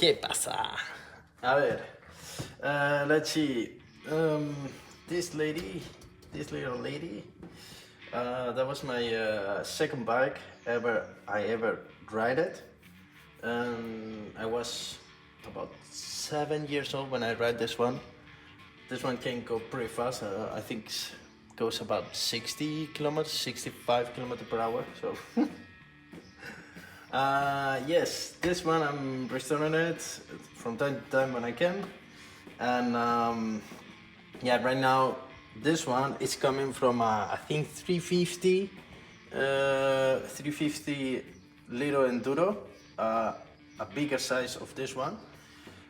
¿Qué pasa? A ver, let's see. This little lady, that was my second bike I ever ride it. I was about 7 years old when I ride this one. This one can go pretty fast. I think it goes about 60 kilometers, 65 kilometers per hour. So. Yes, this one I'm restoring it from time to time when I can, and yeah, right now this one is coming from I think 350 little enduro, a bigger size of this one,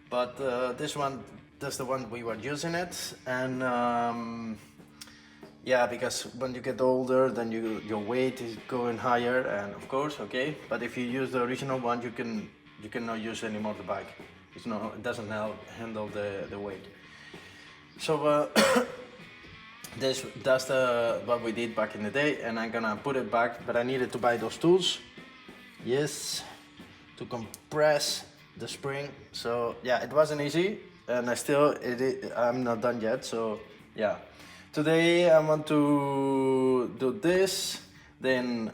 but this one, that's the one we were using it, and yeah, because when you get older, then your weight is going higher, and of course, okay. But if you use the original one, you cannot use anymore the bike. It doesn't handle the weight. So that's what we did back in the day, and I'm gonna put it back. But I needed to buy those tools, yes, to compress the spring. So yeah, it wasn't easy, and I'm not done yet. So yeah. Today I want to do this, then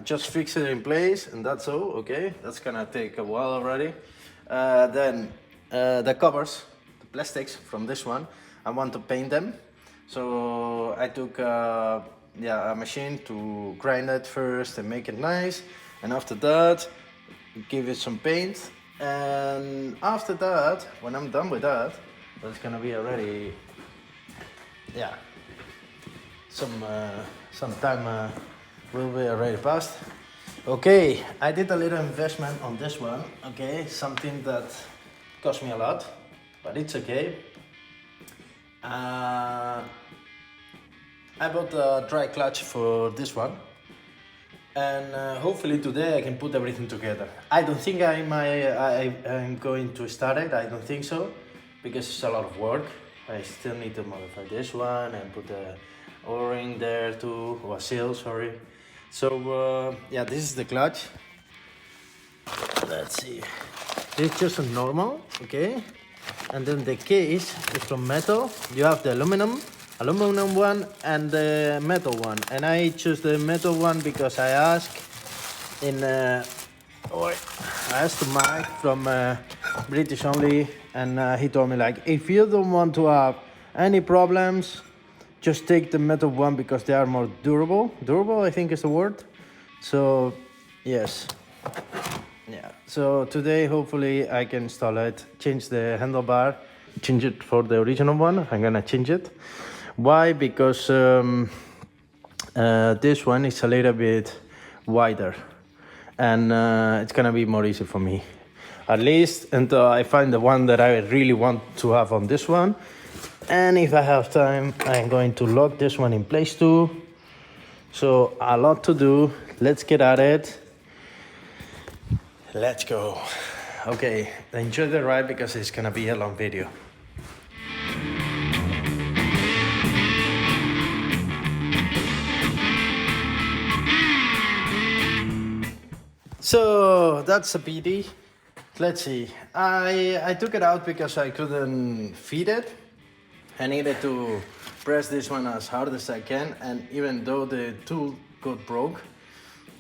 just fix it in place, and that's all, okay? That's gonna take a while already. Then the covers, the plastics from this one, I want to paint them. So I took a machine to grind it first and make it nice, and after that, give it some paint. And after that, when I'm done with that, that's gonna be already, yeah. Some time will be already passed. Okay, I did a little investment on this one. Okay, something that cost me a lot, but it's okay. I bought a dry clutch for this one, and hopefully today I can put everything together. I don't think I'm going to start it. I don't think so, because it's a lot of work. I still need to modify this one and put the O-ring there too, or seal, sorry. So yeah, this is the clutch. Let's see. It's just a normal, okay? And then the case is from metal. You have the aluminum one and the metal one. And I choose the metal one because I asked Mike from British Only, and he told me, like, if you don't want to have any problems, just take the metal one because they are more durable. Durable, I think is the word. So, yes. Yeah. So today, hopefully, I can install it, change the handlebar, change it for the original one. I'm gonna change it. Why? Because this one is a little bit wider, and it's gonna be more easy for me. At least until I find the one that I really want to have on this one. And if I have time, I'm going to lock this one in place too. So a lot to do. Let's get at it. Let's go. Okay, enjoy the ride because it's gonna be a long video. So that's a PD. Let's see. I took it out because I couldn't feed it. I needed to press this one as hard as I can, and even though the tool got broke,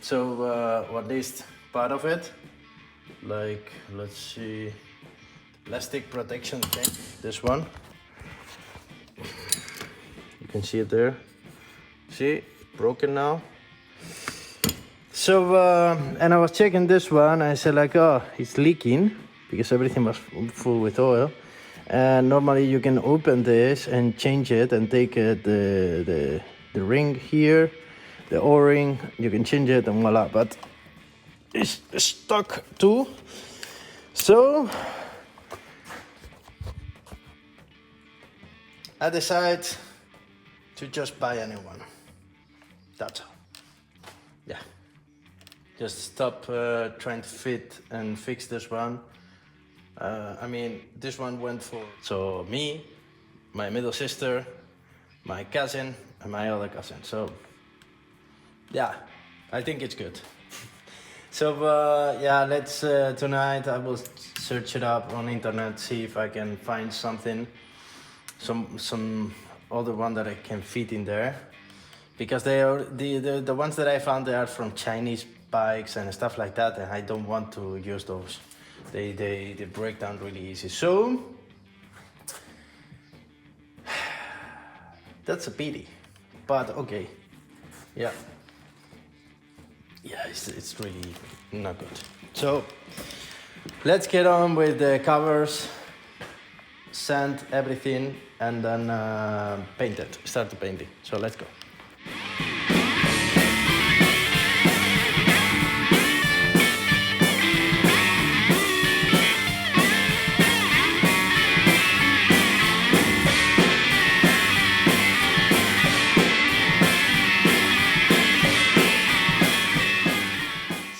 so or at least part of it, like, let's see, plastic protection thing, this one, you can see it there, see, broken now. So, and I was checking this one, I said, like, oh, it's leaking, because everything was full with oil. And normally you can open this and change it and take the ring here, the O-ring, you can change it and voila, but it's stuck too. So I decided to just buy a new one. That's all. Yeah. Just stop trying to fit and fix this one. I mean, this one went for, so me, my middle sister, my cousin, and my other cousin. So yeah, I think it's good. So yeah, let's tonight I will search it up on internet, see if I can find something, some other one that I can fit in there, because they are the ones that I found, they are from Chinese bikes and stuff like that, and I don't want to use those. They break down really easy. So that's a pity, but okay. Yeah, it's really not good. So let's get on with the covers, sand everything, and then paint it, start the painting. So let's go.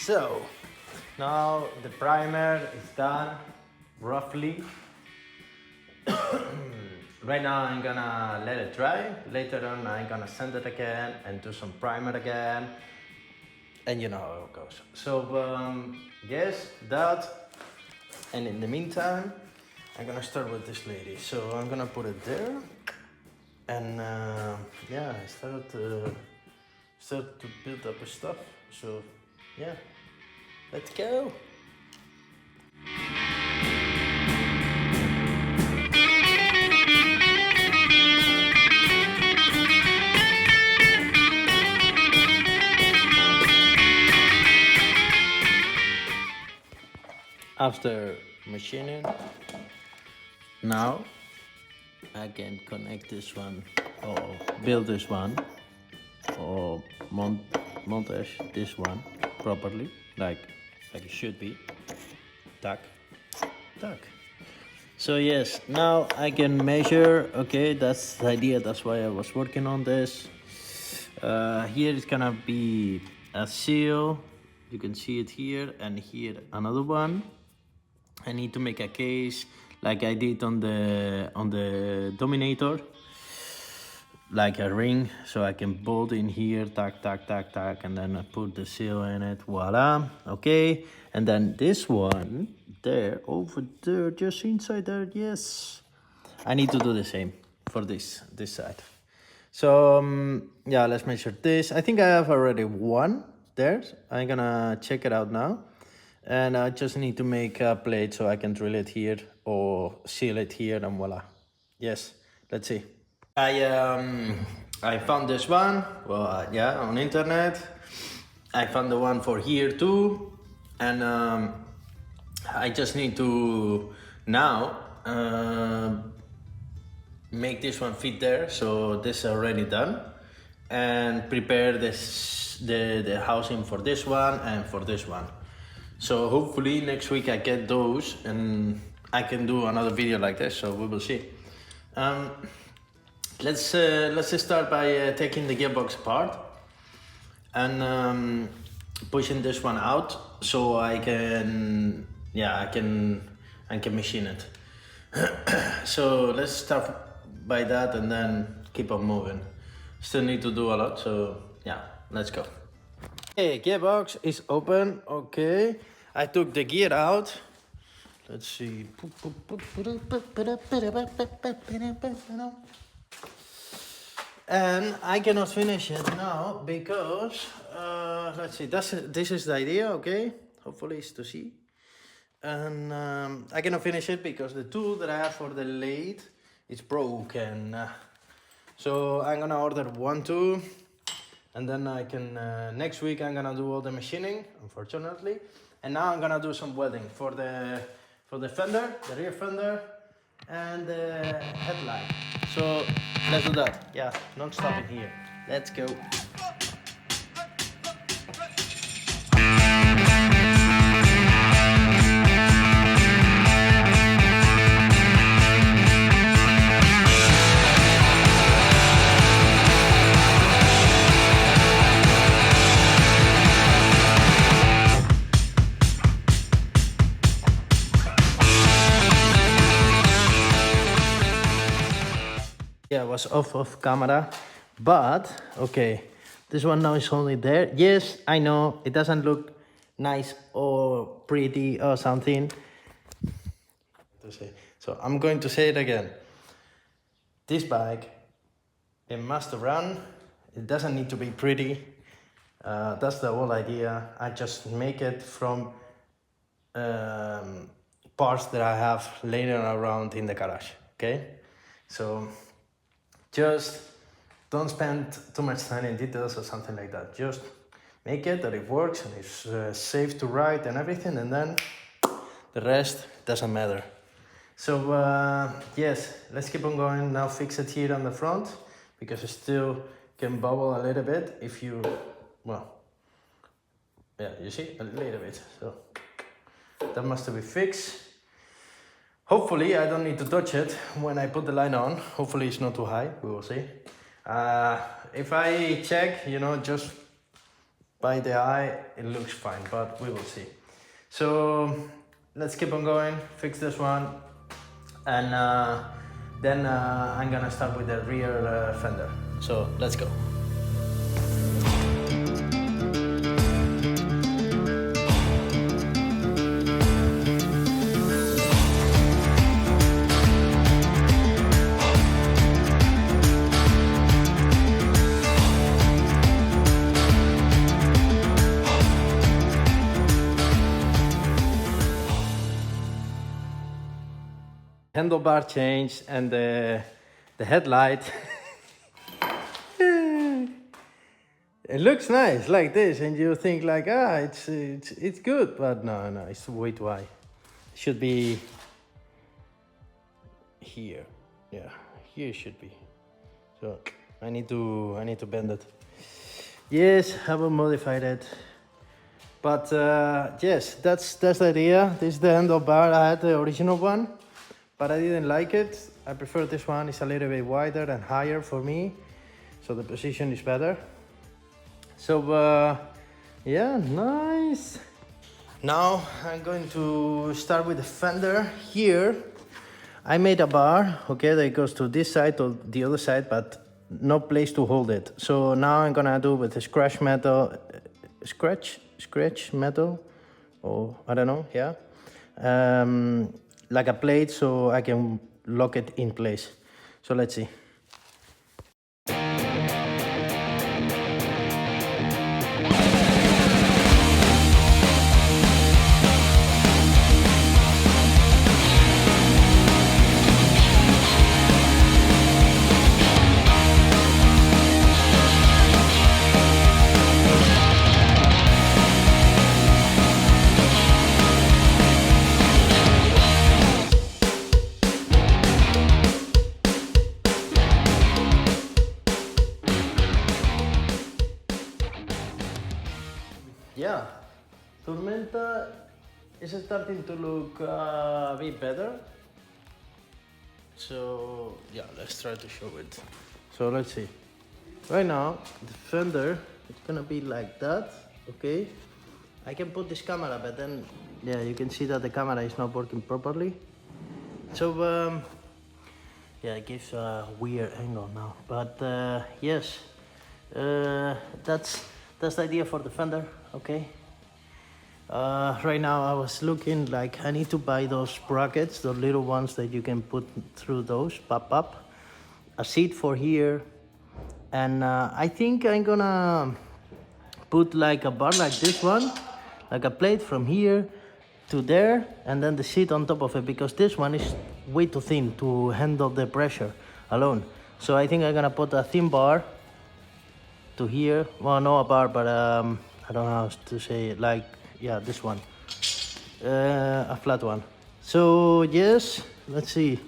So now the primer is done, roughly. Right now I'm gonna let it dry. Later on I'm gonna sand it again and do some primer again. And you know how it goes. So yes, that. And in the meantime, I'm gonna start with this lady. So I'm gonna put it there. And yeah, I start to build up stuff. So yeah, let's go. After machining, now I can connect this one or build this one or montage this one properly, like it should be. Tack. So yes, now I can measure. Okay, that's the idea. That's why I was working on this. Here is gonna be a seal. You can see it here, and here another one. I need to make a case like I did on the Dominator, like a ring, so I can bolt in here, tack, and then I put the seal in it, voila, okay. And then this one there, over there, just inside there, yes. I need to do the same for this side. So yeah, let's measure this. I think I have already one there. I'm gonna check it out now. And I just need to make a plate so I can drill it here or seal it here, and voila. Yes, let's see. I found this one, well, yeah, on internet. I found the one for here too, and I just need to now make this one fit there. So this is already done, and prepare the housing for this one and for this one. So hopefully next week I get those and I can do another video like this, so we will see. Let's just start by taking the gearbox apart and pushing this one out so I can machine it. So let's start by that and then keep on moving. Still need to do a lot, so yeah, let's go. Okay, gearbox is open. Okay, I took the gear out. Let's see. And I cannot finish it now because let's see. This is the idea. Okay, hopefully it's to see. And I cannot finish it because the tool that I have for the lathe is broken. So I'm gonna order one tool. And then I can, next week I'm gonna do all the machining, unfortunately. And now I'm gonna do some welding for the fender, the rear fender, and the headlight. So let's do that. Yeah, non-stop in here. Let's go. Yeah, I was off camera, but okay, this one now is only there. Yes, I know it doesn't look nice or pretty or something, to say. So I'm going to say it again. This bike, it must run. It doesn't need to be pretty. That's the whole idea. I just make it from parts that I have laying around in the garage, okay? So just don't spend too much time in details or something like that. Just make it that it works and it's safe to ride and everything, and then the rest doesn't matter. So yes, let's keep on going. Now fix it here on the front, because it still can bubble a little bit if you, well, yeah, you see, a little bit. So that must be fixed. Hopefully I don't need to touch it when I put the line on. Hopefully it's not too high, we will see. If I check, you know, just by the eye, it looks fine, but we will see. So let's keep on going, fix this one, and then I'm gonna start with the rear fender. So let's go. Handlebar change and the headlight. It looks nice like this, and you think like, it's good, but no, it's way too high. It should be here. Yeah, here it should be. So I need to bend it. Yes, I haven't modified it. But yes, that's the idea. This is the handlebar. I had the original one, but I didn't like it. I prefer this one. It's a little bit wider and higher for me, so the position is better. So yeah, nice. Now I'm going to start with the fender. Here I made a bar, okay, that goes to this side or the other side, but no place to hold it. So now I'm gonna do with the scratch metal, or I don't know, yeah, like a plate, so I can lock it in place. So let's see. Yeah, Tormenta is starting to look a bit better. So yeah, let's try to show it. So let's see. Right now, the fender is gonna be like that, okay? I can put this camera, but then, yeah, you can see that the camera is not working properly. So, yeah, it gives a weird angle now. But yes, that's the idea for the fender, okay? Right now I was looking like I need to buy those brackets, the little ones that you can put through those, pop up, a seat for here, and I think I'm gonna put like a bar like this one, like a plate from here to there, and then the seat on top of it, because this one is way too thin to handle the pressure alone. So I think I'm gonna put a thin bar to here. Well, no, a bar, but I don't know how to say it, like, yeah, this one, a flat one. So yes, let's see.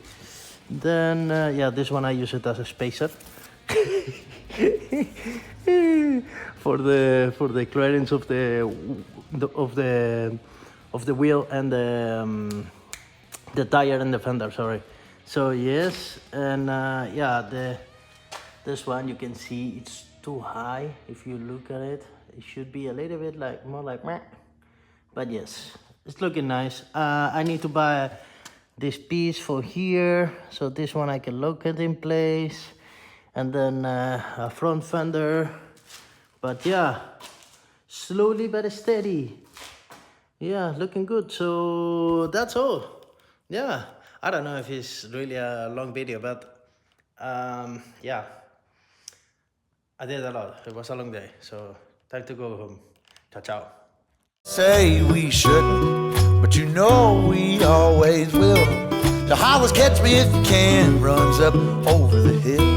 Then yeah, this one I use it as a spacer for the clearance of the wheel and the tire and the fender. Sorry. So yes, and yeah, this one you can see it's too high. If you look at it, it should be a little bit like more like meh. But yes, it's looking nice. I need to buy this piece for here, so this one I can lock it in place, and then a front fender. But yeah, slowly but steady. Yeah, looking good. So that's all. Yeah, I don't know if it's really a long video, but yeah, I did a lot. It was a long day, so time to go home. Ciao, ciao. Say we shouldn't, but you know we always will. The hollers catch me if you can, runs up over the hill.